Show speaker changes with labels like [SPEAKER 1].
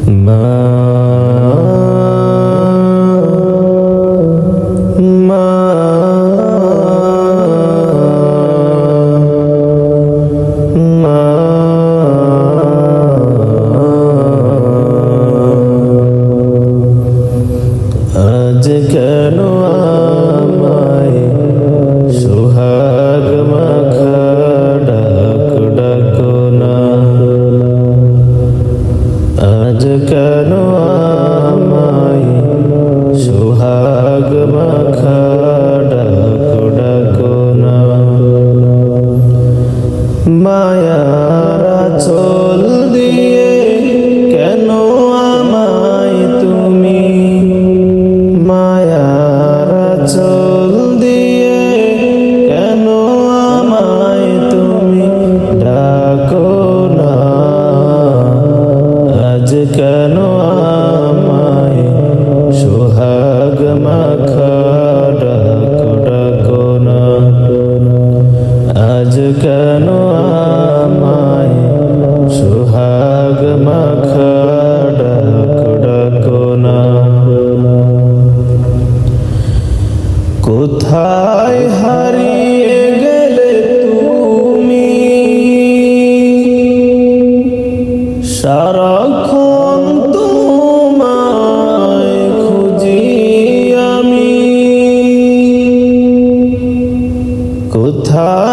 [SPEAKER 1] মা মা মা আজ কেন আমায় সোহাগ মাখা ডাক ডাকো না, আজ কেন আমায় সোহাগ মাখা ডাক ডাকো না। মায়ার আঁচল দিয়ে কেন আমায় তুমি, মায়ার আঁচল দিয়ে কেন আমায় তুমি ডাকো না, আজ কেন আমায় সোহাগ মাখা ডাক ডাকো না, আজ কেন আমায় সোহাগ মাখা ডাক ডাকো না। কোথায় হারিয়ে গেলে তুমি, সারাক্ষণ তোমায় খুঁজি আমি, কোথায়